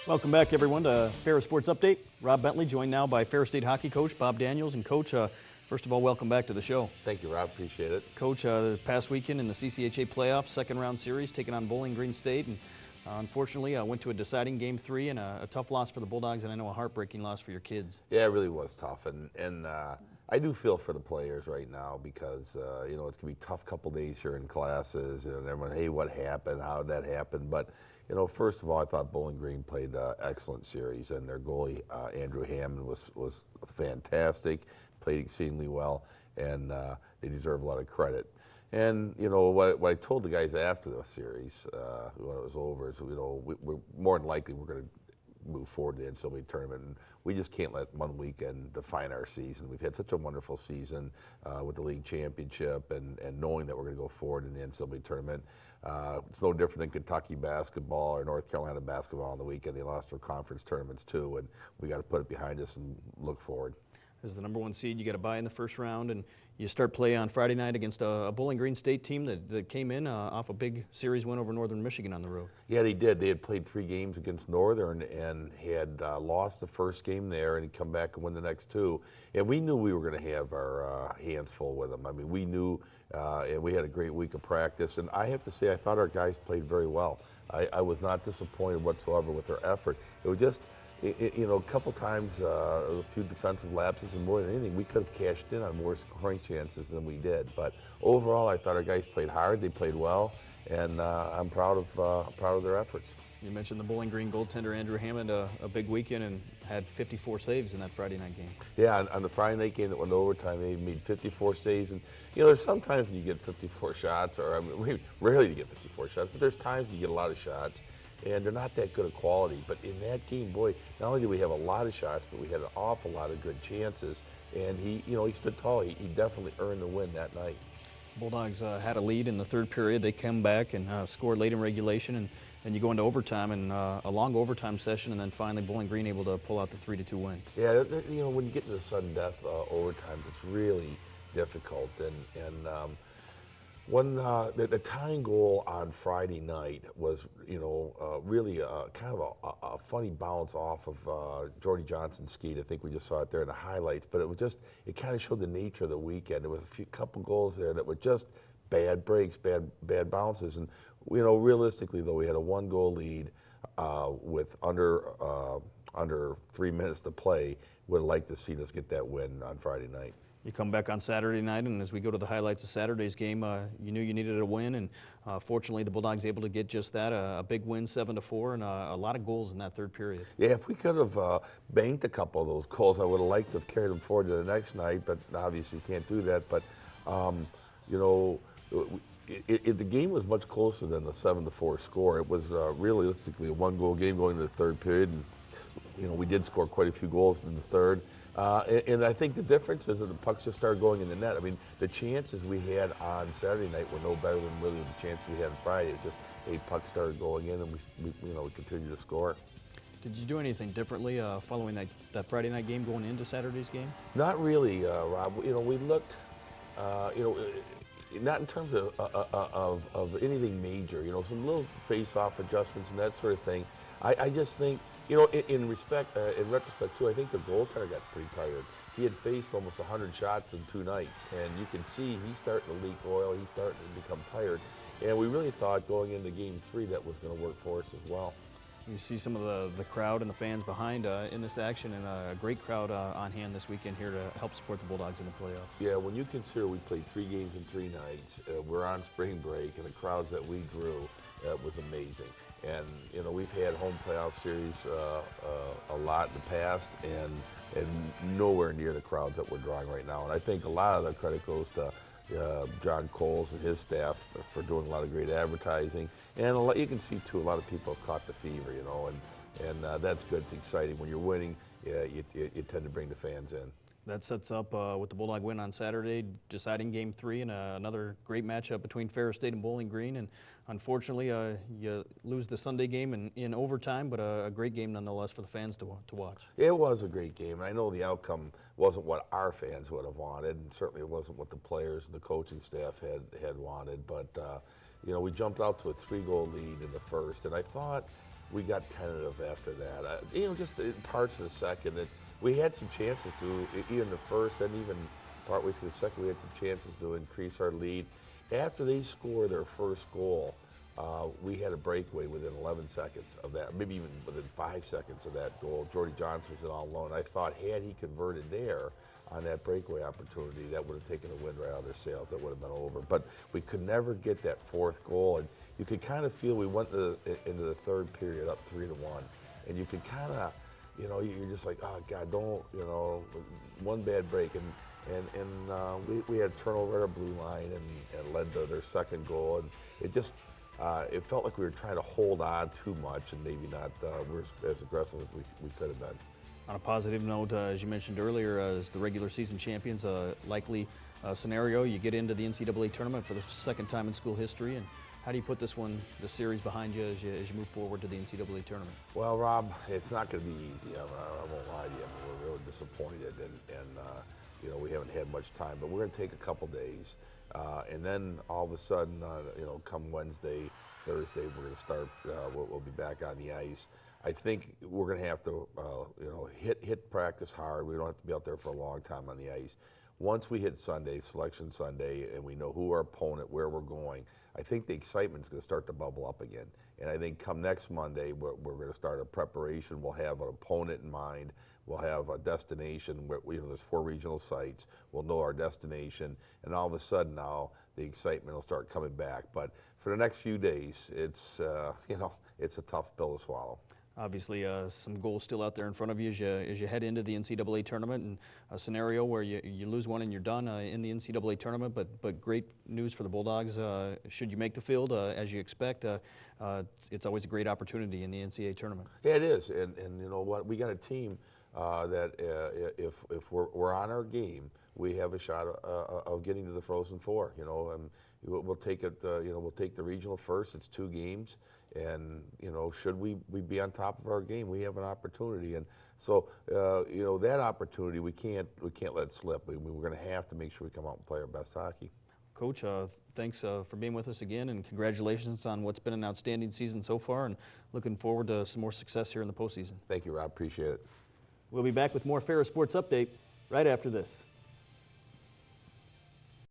Welcome back, everyone, to Ferris Sports Update. Rob Bentley, joined now by Ferris State Hockey coach Bob Daniels. And Coach, first of all, welcome back to the show. Thank you, Rob. Appreciate it. Coach, the past weekend in the CCHA playoffs, second-round series, taking on Bowling Green State, and unfortunately, went to a deciding Game 3 and a tough loss for the Bulldogs, and I know a heartbreaking loss for your kids. Yeah, it really was tough, and I do feel for the players right now because you know, it's gonna be a tough couple days here in classes, and everyone, hey, what happened? How did that happen? But you know, first of all, I thought Bowling Green played an excellent series, and their goalie Andrew Hammond was fantastic, played exceedingly well, and they deserve a lot of credit. And you know what I told the guys after the series when it was over is, you know, we're more than likely we're going to move forward to the NCAA tournament, and we just can't let one weekend define our season. We've had such a wonderful season with the league championship, and knowing that we're going to go forward in the NCAA tournament. It's no different than Kentucky basketball or North Carolina basketball on the weekend. They lost their conference tournaments too, and we got to put it behind us and look forward. As the #1 seed, you got to bye in the first round, and you start play on Friday night against a Bowling Green State team that came in off a big series win over Northern Michigan on the road. Yeah, they did. They had played 3 games against Northern and had lost the first game there, and come back and win the next 2. And we knew we were going to have our hands full with them. I mean, we knew, and we had a great week of practice. And I have to say, I thought our guys played very well. I was not disappointed whatsoever with their effort. It was just, you know, a couple times, a few defensive lapses, and more than anything, we could have cashed in on more scoring chances than we did. But overall, I thought our guys played hard, they played well, and I'm proud of their efforts. You mentioned the Bowling Green goaltender Andrew Hammond, a big weekend, and had 54 saves in that Friday night game. Yeah, on the Friday night game that went to overtime, they made 54 saves. And you know, there's sometimes when you get 54 shots, or I mean, rarely you get 54 shots, but there's times when you get a lot of shots, and they're not that good of quality. But in that game, boy, not only did we have a lot of shots, but we had an awful lot of good chances. And he, you know, he stood tall. He definitely earned the win that night. Bulldogs had a lead in the third period. They come back and scored late in regulation, and you go into overtime, and a long overtime session, and then finally Bowling Green able to pull out the 3-2 win. Yeah, you know, when you get to the sudden death overtimes, it's really difficult. And the tying goal on Friday night was, you know, really kind of a funny bounce off of Jordy Johnson's skate. I think we just saw it there in the highlights, but it was just, it kind of showed the nature of the weekend. There was a couple goals there that were just bad breaks, bad bounces, and you know, realistically though, we had a 1-goal lead with under 3 minutes to play. Would have liked to see us get that win on Friday night. You come back on Saturday night, and as we go to the highlights of Saturday's game, you knew you needed a win, and fortunately the Bulldogs able to get just that, a big win, 7-4, and a lot of goals in that third period. Yeah, if we could have banked a couple of those goals, I would have liked to have carried them forward to the next night, but obviously you can't do that. But, you know, the game was much closer than the 7-4 score. It was realistically a 1-goal game going into the third period, and you know, we did score quite a few goals in the third. And I think the difference is that the pucks just started going in the net. I mean, the chances we had on Saturday night were no better than really the chances we had on Friday. It just, pucks started going in, and we continued to score. Did you do anything differently following that Friday night game going into Saturday's game? Not really, Rob. You know, we looked, you know, not in terms of anything major. You know, some little face-off adjustments and that sort of thing. I just think, you know, in retrospect too, I think the goaltender got pretty tired. He had faced almost 100 shots in 2 nights, and you can see he's starting to leak oil. He's starting to become tired, and we really thought going into Game 3 that was going to work for us as well. You see some of the crowd and the fans behind in this action, and a great crowd on hand this weekend here to help support the Bulldogs in the playoffs. Yeah, when you consider we played 3 games in 3 nights, we're on spring break, and the crowds that we drew was amazing. And you know, we've had home playoff series a lot in the past, and nowhere near the crowds that we're drawing right now. And I think a lot of the credit goes to John Coles and his staff for doing a lot of great advertising, and you can see too, a lot of people have caught the fever, you know, and that's good. It's exciting when you're winning. You tend to bring the fans in. That sets up with the Bulldog win on Saturday, deciding Game 3, and another great matchup between Ferris State and Bowling Green. And unfortunately, you lose the Sunday game in overtime, but a great game nonetheless for the fans to watch. It was a great game. I know the outcome wasn't what our fans would have wanted, and certainly it wasn't what the players and the coaching staff had wanted. But you know, we jumped out to a 3-goal lead in the first, and I thought, we got tentative after that. Just in parts of the second, we had some chances to, even the first and even partway through the second, we had some chances to increase our lead. After they scored their first goal, we had a breakaway within 11 seconds of that, maybe even within 5 seconds of that goal. Jordy Johnson was in all alone. I thought had he converted there on that breakaway opportunity, that would have taken the wind right out of their sails. That would have been over. But we could never get that fourth goal, and you could kind of feel we went into the third period up 3-1, and you could kind of, you're just like, oh God, don't, one bad break, and we had turnover at our blue line and led to their second goal, and it just. It felt like we were trying to hold on too much and maybe not we're as aggressive as we could have been. On a positive note, as you mentioned earlier, as the regular season champions, likely scenario, you get into the NCAA tournament for the second time in school history. And how do you put this series behind you as you move forward to the NCAA tournament? Well, Rob, it's not going to be easy. I won't lie to you. We're really disappointed, and we haven't had much time. But we're going to take a couple days. And then all of a sudden, come Wednesday, Thursday, we're going to start. We'll be back on the ice. I think we're going to have to, hit practice hard. We don't have to be out there for a long time on the ice. Once we hit Sunday, Selection Sunday, and we know who our opponent, where we're going, I think the excitement's going to start to bubble up again. And I think come next Monday, we're going to start a preparation. We'll have an opponent in mind. We'll have a destination where there's 4 regional sites. We'll know our destination, and all of a sudden now the excitement will start coming back. But for the next few days, it's it's a tough pill to swallow. Obviously, some goals still out there in front of you as you head into the NCAA tournament, and a scenario where you lose one and you're done in the NCAA tournament. But great news for the Bulldogs. Should you make the field as you expect, it's always a great opportunity in the NCAA tournament. Yeah, it is, and you know what? We got a team that if we're on our game, we have a shot of getting to the Frozen Four. And we'll take it. We'll take the regional first. It's 2 games, and should we be on top of our game, we have an opportunity. And so that opportunity we can't let slip. We're going to have to make sure we come out and play our best hockey. Coach, thanks for being with us again, and congratulations on what's been an outstanding season so far, and looking forward to some more success here in the postseason. Thank you, Rob. Appreciate it. We'll be back with more Ferris Sports Update right after this.